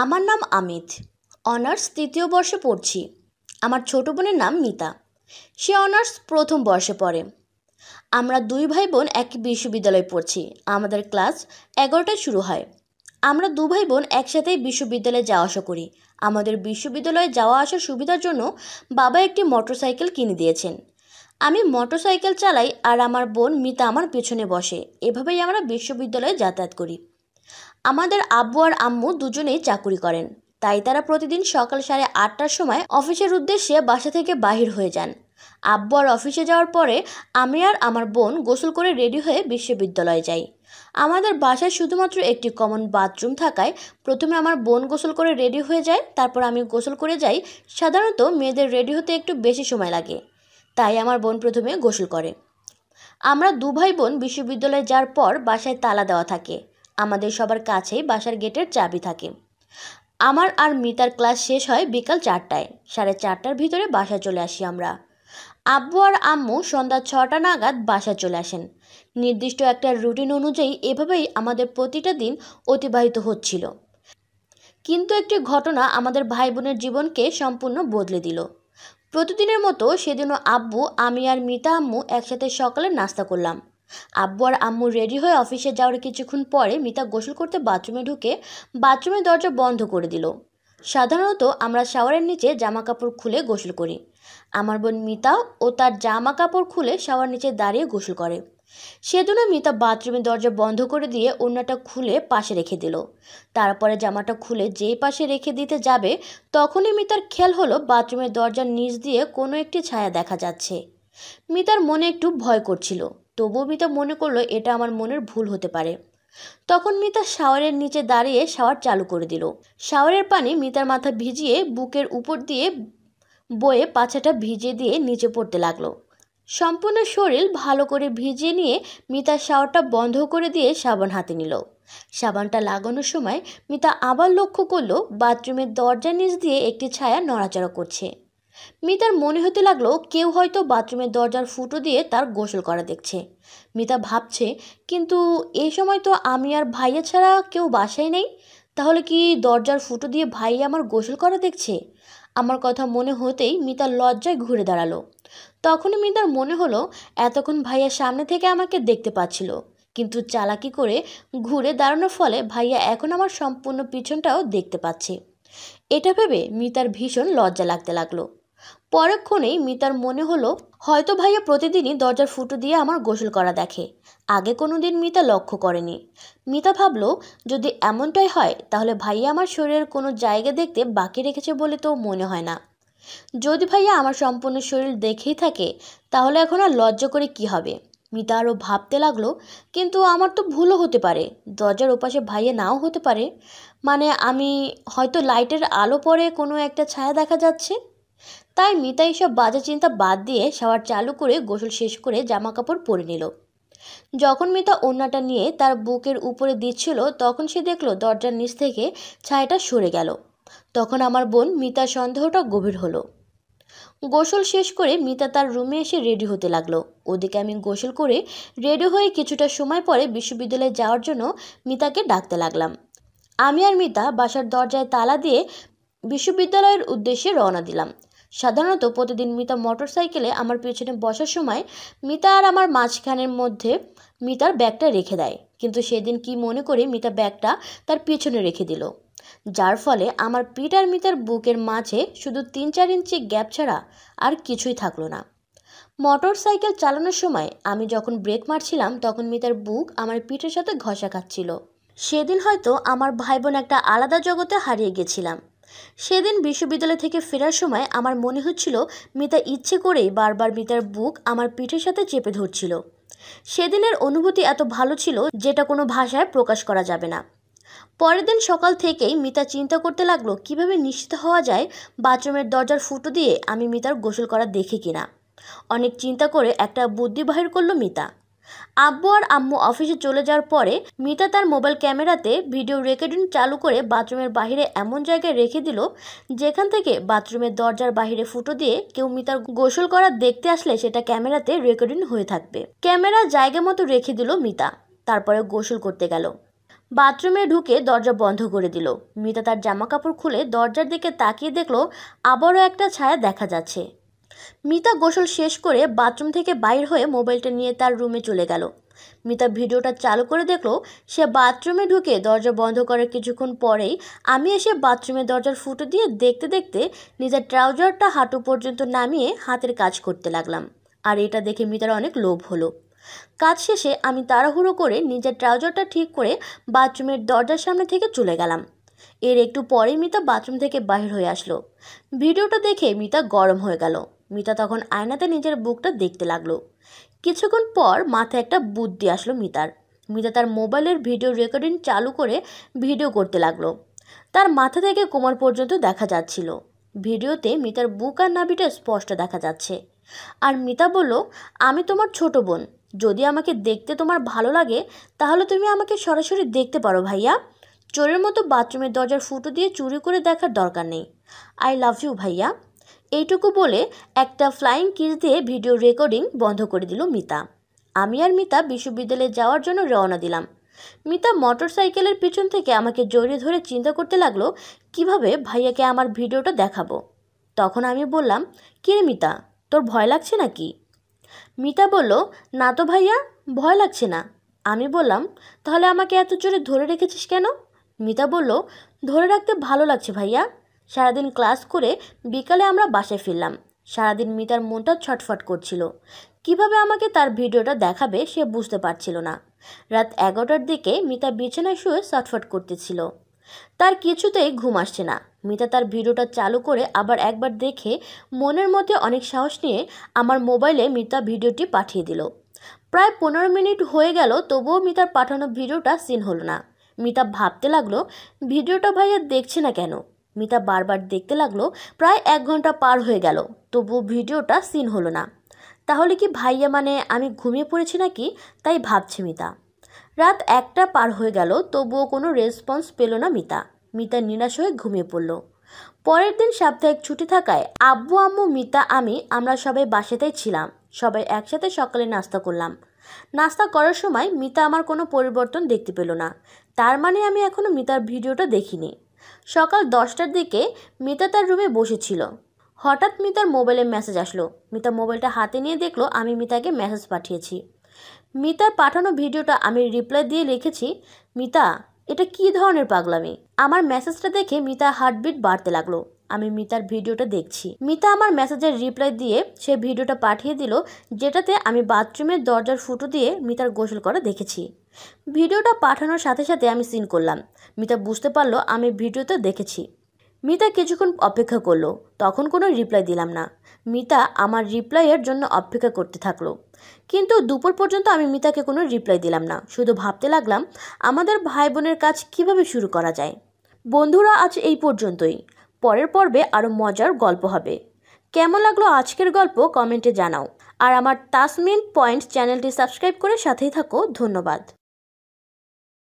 আমার নাম আমিত। অনার্স তৃতীয় বর্ষে পড়ছি। আমার ছোট বোনের নাম মিতা। সে অনার্স প্রথম বর্ষে পড়ে। আমরা দুই ভাই বোন একই বিশ্ববিদ্যালয়ে পড়ছি। আমাদের ক্লাস 11টায় শুরু হয়। আমরা দু ভাই বোন একসাথেই বিশ্ববিদ্যালয়ে যাওয়া আসা করি। আমাদের বিশ্ববিদ্যালয়ে যাওয়া আসার সুবিধার জন্য বাবা একটি মোটরসাইকেল কিনে দিয়েছেন। আমি মোটরসাইকেল চালাই আর আমার বোন মিতা আমার পেছনে বসে। এভাবেই আমরা বিশ্ববিদ্যালয়ে যাতায়াত করি। আমাদের আব্বু আর আম্মু দুজনেই চাকুরি করেন, তাই তারা প্রতিদিন সকাল 8:30টার সময় অফিসের উদ্দেশ্যে বাসা থেকে বাহির হয়ে যান। আব্বু আর অফিসে যাওয়ার পরে আমি আর আমার বোন গোসল করে রেডি হয়ে বিশ্ববিদ্যালয়ে যাই। আমাদের বাসায় শুধুমাত্র একটি কমন বাথরুম থাকায় প্রথমে আমার বোন গোসল করে রেডি হয়ে যায়, তারপর আমি গোসল করে যাই। সাধারণত মেয়েদের রেডি হতে একটু বেশি সময় লাগে, তাই আমার বোন প্রথমে গোসল করে। আমরা দু ভাই বোন বিশ্ববিদ্যালয়ে যাওয়ার পর বাসায় তালা দেওয়া থাকে। আমাদের সবার কাছেই বাসার গেটের চাবি থাকে। আমার আর মিতার ক্লাস শেষ হয় বিকাল 4টায়। 4:30টার ভিতরে বাসায় চলে আসি আমরা। আব্বু আর আম্মু সন্ধ্যা 6টা নাগাদ বাসায় চলে আসেন। নির্দিষ্ট একটা রুটিন অনুযায়ী এভাবেই আমাদের প্রতিটা দিন অতিবাহিত হচ্ছিল। কিন্তু একটি ঘটনা আমাদের ভাই বোনের জীবনকে সম্পূর্ণ বদলে দিল। প্রতিদিনের মতো সেদিনও আব্বু, আমি আর মিতা আম্মু একসাথে সকালে নাস্তা করলাম। আব্বু আর আম্মু রেডি হয়ে অফিসে যাওয়ার কিছুক্ষণ পরে মিতা গোসল করতে বাথরুমে ঢুকে বাথরুমের দরজা বন্ধ করে দিল। সাধারণত আমরা শাওয়ারের নিচে জামা কাপড় খুলে গোসল করি। আমার বোন মিতা ও তার জামা কাপড় খুলে শাওয়ার নিচে দাঁড়িয়ে গোসল করে। সেদিনও মিতা বাথরুমের দরজা বন্ধ করে দিয়ে ওড়নাটা খুলে পাশে রেখে দিল। তারপরে জামাটা খুলে যেই পাশে রেখে দিতে যাবে তখনই মিতার খেয়াল হলো বাথরুমের দরজার নিচ দিয়ে কোনো একটি ছায়া দেখা যাচ্ছে। মিতার মনে একটু ভয় করছিল, তবুও মিতা মনে করলো এটা আমার মনের ভুল হতে পারে। তখন মিতা শাওয়ারের নিচে দাঁড়িয়ে শাওয়ার চালু করে দিল। শাওয়ারের পানি মিতার মাথা ভিজিয়ে বুকের উপর দিয়ে বয়ে পাছাটা ভিজিয়ে দিয়ে নিচে পড়তে লাগলো। সম্পূর্ণ শরীর ভালো করে ভিজিয়ে নিয়ে মিতা শাওয়ারটা বন্ধ করে দিয়ে সাবান হাতে নিল। সাবানটা লাগানোর সময় মিতা আবার লক্ষ্য করলো বাথরুমের দরজার নিচ দিয়ে একটি ছায়া নড়াচড়া করছে। মিতার মনে হতে লাগলো কেউ হয়তো বাথরুমের দরজার ফুটো দিয়ে তার গোসল করা দেখছে। মিতা ভাবছে, কিন্তু এই সময় তো আমি আর ভাইয়া ছাড়া কেউ বাসায় নেই, তাহলে কি দরজার ফুটো দিয়ে ভাইয়া আমার গোসল করা দেখছে? আমার কথা মনে হতেই মিতার লজ্জায় ঘুরে দাঁড়ালো। তখনই মিতার মনে হলো এতক্ষণ ভাইয়া সামনে থেকে আমাকে দেখতে পাচ্ছিল, কিন্তু চালাকি করে ঘুরে দাঁড়ানোর ফলে ভাইয়া এখন আমার সম্পূর্ণ পিছনটাও দেখতে পাচ্ছে। এটা ভেবে মিতার ভীষণ লজ্জা লাগতে লাগলো। পরক্ষণেই মিতার মনে হলো হয়তো ভাইয়া প্রতিদিনই দরজার ফুটো দিয়ে আমার গোসল করা দেখে। আগে কোনো দিন মিতা লক্ষ্য করেনি। মিতা ভাবলো যদি এমনটাই হয় তাহলে ভাইয়া আমার শরীরের কোনো জায়গা দেখতে বাকি রেখেছে বলে তো মনে হয় না। যদি ভাইয়া আমার সম্পূর্ণ শরীর দেখেই থাকে তাহলে এখন আর লজ্জা করে কি হবে? মিতা আরও ভাবতে লাগলো, কিন্তু আমার তো ভুলও হতে পারে, দরজার ওপাশে ভাইয়া নাও হতে পারে। মানে আমি হয়তো লাইটের আলো পড়ে কোনো একটা ছায়া দেখা যাচ্ছে। তাই মিতা এইসব বাজে চিন্তা বাদ দিয়ে শাওয়ার চালু করে গোসল শেষ করে জামা কাপড় পরে নিল। যখন মিতা ওড়নাটা নিয়ে তার বুকের উপরে দিচ্ছিল তখন সে দেখলো দরজার নিচ থেকে ছায়াটা সরে গেল। তখন আমার বোন মিতার সন্দেহটা গভীর হলো। গোসল শেষ করে মিতা তার রুমে এসে রেডি হতে লাগলো। ওদিকে আমি গোসল করে রেডি হয়ে কিছুটা সময় পরে বিশ্ববিদ্যালয়ে যাওয়ার জন্য মিতাকে ডাকতে লাগলাম। আমি আর মিতা বাসার দরজায় তালা দিয়ে বিশ্ববিদ্যালয়ের উদ্দেশ্যে রওনা দিলাম। সাধারণত প্রতিদিন মিতা মোটরসাইকেলে আমার পেছনে বসার সময় মিতা আর আমার মাঝখানের মধ্যে মিতার ব্যাগটা রেখে দেয়, কিন্তু সেদিন কি মনে করে মিতা ব্যাগটা তার পেছনে রেখে দিল, যার ফলে আমার পিঠ আর মিতার বুকের মাঝে শুধু 3-4 ইঞ্চি গ্যাপ ছাড়া আর কিছুই থাকলো না। মোটরসাইকেল চালানোর সময় আমি যখন ব্রেক মারছিলাম তখন মিতার বুক আমার পিঠের সাথে ঘষা খাচ্ছিল। সেদিন হয়তো আমার ভাই বোন একটা আলাদা জগতে হারিয়ে গেছিলাম। সেদিন বিশ্ববিদ্যালয় থেকে ফেরার সময় আমার মনে হচ্ছিল মিতা ইচ্ছে করেই বারবার মিতার বুক আমার পিঠের সাথে চেপে ধরছিল। সেদিনের অনুভূতি এত ভালো ছিল যেটা কোনো ভাষায় প্রকাশ করা যাবে না। পরের দিন সকাল থেকেই মিতা চিন্তা করতে লাগলো কিভাবে নিশ্চিত হওয়া যায় বাথরুমের দরজার ফুটো দিয়ে আমি মিতার গোসল করা দেখি কিনা। অনেক চিন্তা করে একটা বুদ্ধি বাহির করলো মিতা। আব্বু আর আম্মু অফিসে চলে যাওয়ার পরে মিতা তার মোবাইল ক্যামেরাতে ভিডিও রেকর্ডিং চালু করে বাথরুমের বাইরে এমন জায়গায় রেখে দিল যেখান থেকে বাথরুমের দরজার বাইরে ফুটো দিয়ে কেউ মিতার গোসল করা দেখতে আসলে সেটা ক্যামেরাতে রেকর্ডিং হয়ে থাকবে। ক্যামেরা জায়গা মতো রেখে দিল মিতা, তারপরে গোসল করতে গেল। বাথরুমে ঢুকে দরজা বন্ধ করে দিল। মিতা তার জামা কাপড় খুলে দরজার দিকে তাকিয়ে দেখলো আবারও একটা ছায়া দেখা যাচ্ছে। মিতা গোসল শেষ করে বাথরুম থেকে বাইর হয়ে মোবাইলটা নিয়ে তার রুমে চলে গেল। মিতা ভিডিওটা চালু করে দেখলো সে বাথরুমে ঢুকে দরজা বন্ধ করার কিছুক্ষণ পরেই আমি এসে বাথরুমের দরজার ফুটো দিয়ে দেখতে দেখতে নিজের ট্রাউজারটা হাঁটু পর্যন্ত নামিয়ে হাতের কাজ করতে লাগলাম। আর এটা দেখে মিতার অনেক লোভ হলো। কাজ শেষে আমি তাড়াহুড়ো করে নিজের ট্রাউজারটা ঠিক করে বাথরুমের দরজার সামনে থেকে চলে গেলাম। এর একটু পরেই মিতা বাথরুম থেকে বাহির হয়ে আসলো। ভিডিওটা দেখে মিতা গরম হয়ে গেল। মিতা তখন আয়নাতে নিজের বুকটা দেখতে লাগলো। কিছুক্ষণ পর মাথায় একটা বুদ্ধি আসলো মিতার। মিতা তার মোবাইলের ভিডিও রেকর্ডিং চালু করে ভিডিও করতে লাগলো। তার মাথা থেকে কোমর পর্যন্ত দেখা যাচ্ছিল। ভিডিওতে মিতার বুক আর নাভিটা স্পষ্ট দেখা যাচ্ছে। আর মিতা বলল, আমি তোমার ছোট বোন, যদি আমাকে দেখতে তোমার ভালো লাগে তাহলে তুমি আমাকে সরাসরি দেখতে পারো ভাইয়া। চোরের মতো বাথরুমের দরজার ফুটো দিয়ে চুরি করে দেখার দরকার নেই। আই লাভ ইউ ভাইয়া। এইটুকু বলে একটা ফ্লাইং কিস দিয়ে ভিডিও রেকর্ডিং বন্ধ করে দিল মিতা। আমি আর মিতা বিশ্ববিদ্যালয়ে যাওয়ার জন্য রওনা দিলাম। মিতা মোটর সাইকেলের পিছন থেকে আমাকে জড়িয়ে ধরে চিন্তা করতে লাগলো কিভাবে ভাইয়াকে আমার ভিডিওটা দেখাবো। তখন আমি বললাম, কি রে মিতা, তোর ভয় লাগছে নাকি? মিতা বলল, না তো ভাইয়া, ভয় লাগছে না। আমি বললাম, তাহলে আমাকে এত জোরে ধরে রেখেছিস কেন? মিতা বলল, ধরে রাখতে ভালো লাগছে ভাইয়া। সারাদিন ক্লাস করে বিকালে আমরা বাসায় ফিরলাম। সারাদিন মিতার মনটা ছটফট করছিল। কিভাবে আমাকে তার ভিডিওটা দেখাবে সে বুঝতে পারছিল না। রাত 11টার দিকে মিতা বিছানায় শুয়ে ছটফট করতেছিল। তার কিছুতেই ঘুম আসছে না। মিতা তার ভিডিওটা চালু করে আবার একবার দেখে মনের মধ্যে অনেক সাহস নিয়ে আমার মোবাইলে মিতা ভিডিওটি পাঠিয়ে দিল। প্রায় 15 মিনিট হয়ে গেল, তবুও মিতার পাঠানো ভিডিওটা সিন হলো না। মিতা ভাবতে লাগলো, ভিডিওটা ভাইয়া দেখছে না কেন। মিতা বারবার দেখতে লাগলো। প্রায় 1 ঘন্টা পার হয়ে গেল, তবুও ভিডিওটা সিন হলো না। তাহলে কি ভাইয়া মানে আমি ঘুমিয়ে পড়েছি নাকি, তাই ভাবছে মিতা। রাত 1টা পার হয়ে গেল, তবুও কোনো রেসপন্স পেল না মিতা। মিতা নিরাশ হয়ে ঘুমিয়ে পড়ল। পরের দিন সাপ্তাহিক ছুটি থাকায় আব্বু আম্মু মিতা আমরা সবাই বাসাতেই ছিলাম। সবাই একসাথে সকালে নাস্তা করলাম। নাস্তা করার সময় মিতা আমার কোনো পরিবর্তন দেখতে পেল না। তার মানে আমি এখনও মিতার ভিডিওটা দেখিনি। সকাল 10টার দিকে মিতা তার রুমে বসেছিল। হঠাৎ মিতার মোবাইলে মেসেজ আসলো। মিতা মোবাইলটা হাতে নিয়ে দেখলো আমি মিতাকে মেসেজ পাঠিয়েছি। মিতার পাঠানো ভিডিওটা আমি রিপ্লাই দিয়ে লিখেছি, মিতা, এটা কী ধরনের পাগলামি? আমার মেসেজটা দেখে মিতার হার্টবিট বাড়তে লাগলো। আমি মিতার ভিডিওটা দেখছি। মিতা আমার মেসেজের রিপ্লাই দিয়ে সে ভিডিওটা পাঠিয়ে দিল, যেটাতে আমি বাথরুমের দরজার ফুটো দিয়ে মিতার গোসল করা দেখেছি। ভিডিওটা পাঠানোর সাথে সাথে আমি সিন করলাম। মিতা বুঝতে পারলো আমি ভিডিওতে দেখেছি। মিতা কিছুক্ষণ অপেক্ষা করলো, তখন কোনো রিপ্লাই দিলাম না। মিতা আমার রিপ্লাইয়ের জন্য অপেক্ষা করতে থাকলো। কিন্তু দুপুর পর্যন্ত আমি মিতাকে কোনো রিপ্লাই দিলাম না। শুধু ভাবতে লাগলাম আমাদের ভাই বোনের কাজ কিভাবে শুরু করা যায়। বন্ধুরা, আজ এই পর্যন্তই। পরের পর্বে আরও মজার গল্প হবে। কেমন লাগলো আজকের গল্প কমেন্টে জানাও। আর আমার তাসমিন পয়েন্ট চ্যানেলটি সাবস্ক্রাইব করে সাথেই থাকো। ধন্যবাদ।